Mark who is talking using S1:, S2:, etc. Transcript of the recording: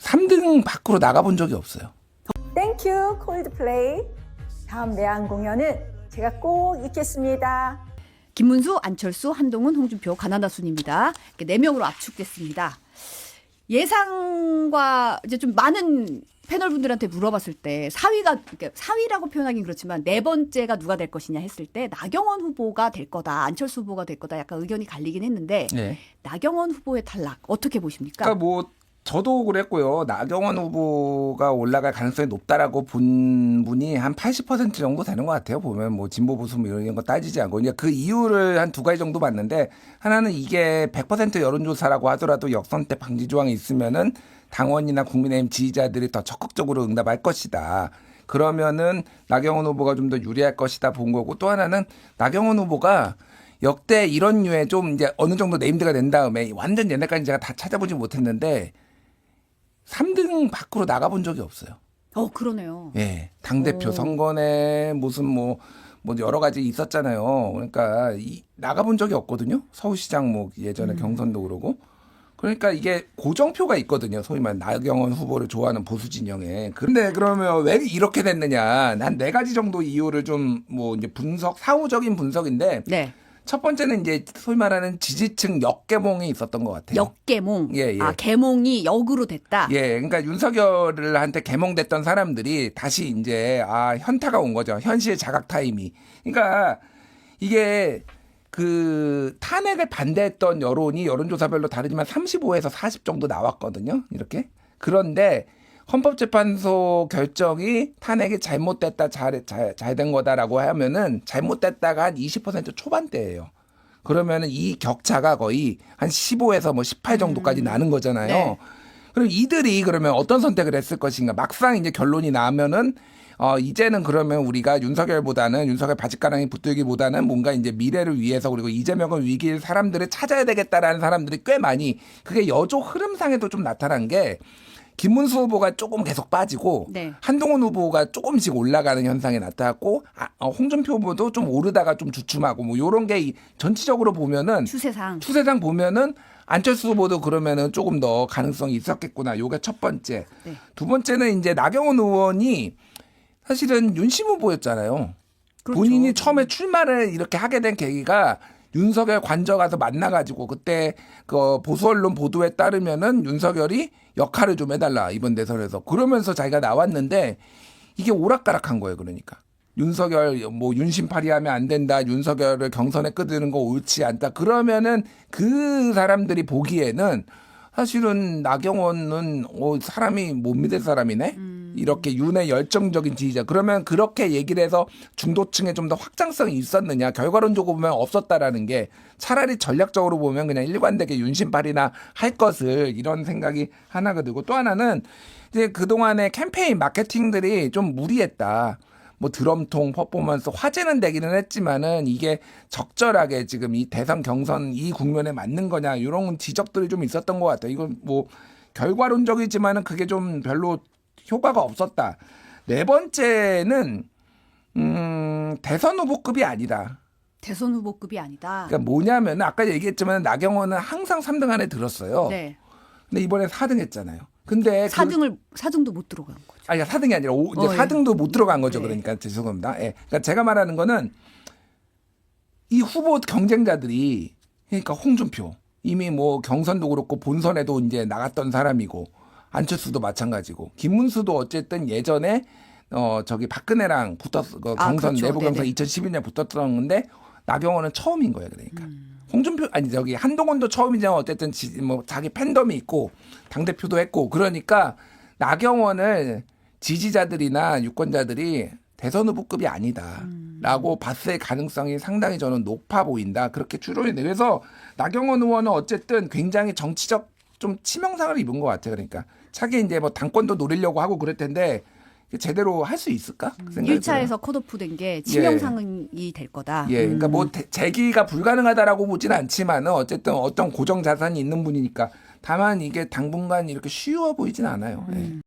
S1: 3등 밖으로 나가본 적이 없어요.
S2: 땡큐 콜드플레이. 다음 내한 공연은 제가 꼭 있겠습니다.
S3: 김문수, 안철수, 한동훈, 홍준표, 가나다 순입니다. 4명으로 압축됐습니다. 예상과 이제 좀 많은 패널분들한테 물어봤을 때 그러니까 4위라고 표현하긴 그렇지만 4번째가 누가 될 것이냐 했을 때 나경원 후보가 될 거다, 안철수 후보가 될 거다 약간 의견이 갈리긴 했는데
S1: 네.
S3: 나경원 후보의 탈락 어떻게 보십니까?
S1: 그러니까 뭐 저도 그랬고요. 나경원 후보가 올라갈 가능성이 높다라고 본 분이 한 80% 정도 되는 것 같아요. 보면 뭐 진보 보수 뭐 이런 거 따지지 않고 그냥 그 이유를 한 2가지 정도 봤는데, 하나는 이게 100% 여론조사라고 하더라도 역선택 방지 조항이 있으면은 당원이나 국민의힘 지지자들이 더 적극적으로 응답할 것이다. 그러면은 나경원 후보가 좀 더 유리할 것이다 본 거고, 또 하나는 나경원 후보가 역대 이런 류의 좀 이제 어느 정도 네임드가 된 다음에 완전 옛날까지 제가 다 찾아보지 못했는데 3등 밖으로 나가본 적이 없어요.
S3: 그러네요.
S1: 예. 당대표 선거에 무슨 뭐 여러 가지 있었잖아요. 그러니까 나가본 적이 없거든요. 서울시장 뭐 예전에 경선도 그러고. 그러니까 이게 고정표가 있거든요. 소위 말해 나경원 후보를 좋아하는 보수 진영에. 근데 그러면 왜 이렇게 됐느냐. 한 4가지 정도 이유를 좀 뭐 이제 사후적인 분석인데.
S3: 네.
S1: 첫 번째는 이제 소위 말하는 지지층 역계몽이 있었던 것 같아요.
S3: 역계몽.
S1: 예, 예.
S3: 계몽이 역으로 됐다.
S1: 예, 그러니까 윤석열한테 계몽됐던 사람들이 다시 이제 현타가 온 거죠. 현실 자각 타임이. 그러니까 이게 그 탄핵을 반대했던 여론이 여론조사별로 다르지만 35에서 40 정도 나왔거든요. 이렇게. 그런데 헌법재판소 결정이 탄핵이 잘못됐다, 잘 된 거다라고 하면은 잘못됐다가 한 20% 초반대예요. 그러면은 이 격차가 거의 한 15에서 뭐 18 정도까지 나는 거잖아요.
S3: 네.
S1: 그럼 이들이 그러면 어떤 선택을 했을 것인가? 막상 이제 결론이 나면은 이제는 그러면 우리가 윤석열 바짓가랑이 붙들기보다는 뭔가 이제 미래를 위해서, 그리고 이재명을 위기일 사람들을 찾아야 되겠다라는 사람들이 꽤 많이, 그게 여조 흐름상에도 좀 나타난 게 김문수 후보가 조금 계속 빠지고
S3: 네.
S1: 한동훈 후보가 조금씩 올라가는 현상이 나타났고 홍준표 후보도 좀 오르다가 좀 주춤하고 뭐 이런 게 전체적으로 보면은
S3: 추세상
S1: 보면은 안철수 후보도 그러면은 조금 더 가능성이 있었겠구나. 요게 첫 번째.
S3: 네.
S1: 두 번째는 이제 나경원 의원이 사실은 윤심 후보였잖아요.
S3: 그렇죠.
S1: 본인이 처음에 출마를 이렇게 하게 된 계기가 윤석열 관저 가서 만나가지고 그때 그 보수 언론 보도에 따르면은 윤석열이 역할을 좀 해달라 이번 대선에서, 그러면서 자기가 나왔는데 이게 오락가락한 거예요. 그러니까 윤석열 뭐 윤심 발휘하면 안 된다, 윤석열을 경선에 끌드는 거 옳지 않다. 그러면은 그 사람들이 보기에는 사실은 나경원은 사람이 못 믿을 사람이네. 이렇게 윤의 열정적인 지지자. 그러면 그렇게 얘기를 해서 중도층에 좀 더 확장성이 있었느냐. 결과론적으로 보면 없었다라는 게, 차라리 전략적으로 보면 그냥 일관되게 윤심발이나 할 것을, 이런 생각이 하나가 들고, 또 하나는 이제 그동안의 캠페인 마케팅들이 좀 무리했다. 뭐 드럼통 퍼포먼스 화제는 되기는 했지만은 이게 적절하게 지금 이 대선 경선 이 국면에 맞는 거냐, 이런 지적들이 좀 있었던 것 같아요. 이건 뭐 결과론적이지만은 그게 좀 별로 효과가 없었다. 4번째는 대선 후보급이 아니다.
S3: 대선 후보급이 아니다.
S1: 그러니까 뭐냐면 아까 얘기했지만 나경원은 항상 3등 안에 들었어요.
S3: 네.
S1: 근데 이번에 4등 했잖아요. 근데
S3: 4등도 못 들어간 거죠.
S1: 아니 4등이 아니라 이제 4등도 못 들어간 거죠.
S3: 네.
S1: 그러니까 죄송합니다. 예. 그러니까 제가 말하는 거는 이 후보 경쟁자들이, 그러니까 홍준표 이미 뭐 경선도 그렇고 본선에도 이제 나갔던 사람이고, 안철수도 마찬가지고, 김문수도 어쨌든 예전에 박근혜랑 붙었 경선
S3: 그렇죠.
S1: 내부 경선
S3: 네네.
S1: 2012년에 붙었던 건데 나경원은 처음인 거예요. 그러니까 한동훈도 처음이지만 어쨌든 뭐 자기 팬덤이 있고 당 대표도 했고, 그러니까 나경원을 지지자들이나 유권자들이 대선 후보급이 아니다라고 봤을 가능성이 상당히 저는 높아 보인다. 그렇게 추론이 돼. 그래서 나경원 의원은 어쨌든 굉장히 정치적 좀 치명상을 입은 것 같아요. 그러니까 차기 이제 뭐 당권도 노리려고 하고 그럴 텐데 제대로 할 수 있을까?
S3: 1차에서 컷오프 된 게 치명상이 될 거다.
S1: 예, 그러니까 뭐 재기가 불가능하다라고 보지는 않지만은 어쨌든 어떤 고정 자산이 있는 분이니까. 다만 이게 당분간 이렇게 쉬워 보이진 않아요. 예.